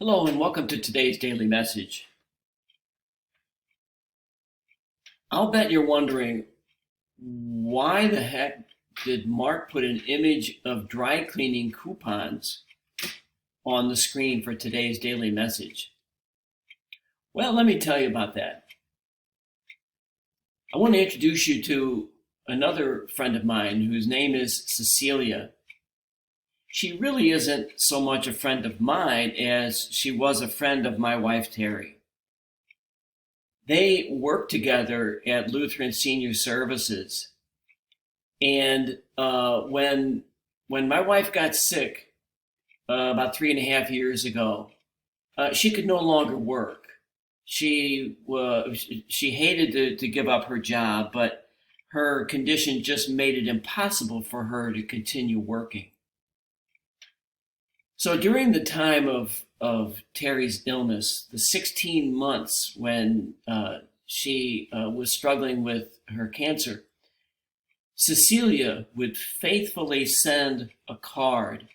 Hello and welcome to today's daily message. I'll bet you're wondering, why the heck did Mark put an image of dry cleaning coupons on the screen for today's daily message? Well, let me tell you about that. I want to introduce you to another friend of mine whose name is Cecilia. She really isn't so much a friend of mine as she was a friend of my wife, Terry. They worked together at Lutheran Senior Services. And when my wife got sick about 3.5 years ago, she could no longer work. She hated to give up her job, but her condition just made it impossible for her to continue working. So during the time of Terry's illness, the 16 months when she was struggling with her cancer, Cecilia would faithfully send a card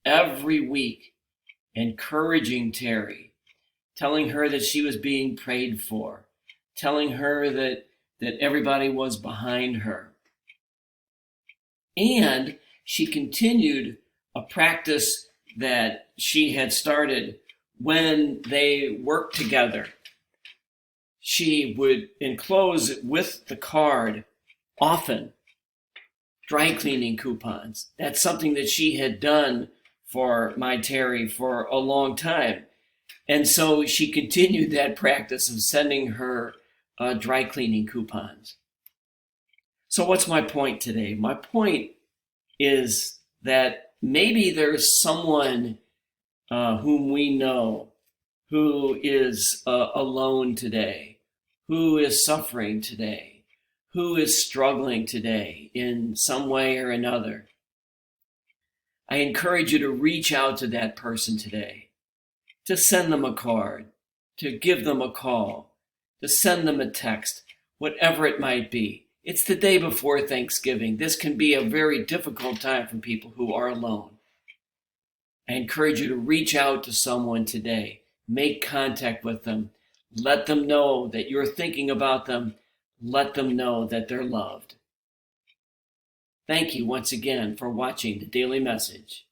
every week encouraging Terry, telling her that she was being prayed for, telling her that everybody was behind her. And she continued a practice that she had started when they worked together. She would enclose with the card often dry cleaning coupons. That's something that she had done for my Terry for a long time. And so she continued that practice of sending her dry cleaning coupons. So what's my point today? My point is that maybe there's someone whom we know who is alone today, who is suffering today, who is struggling today in some way or another. I encourage you to reach out to that person today, to send them a card, to give them a call, to send them a text, whatever it might be. It's the day before Thanksgiving. This can be a very difficult time for people who are alone. I encourage you to reach out to someone today. Make contact with them. Let them know that you're thinking about them. Let them know that they're loved. Thank you once again for watching the Daily Message.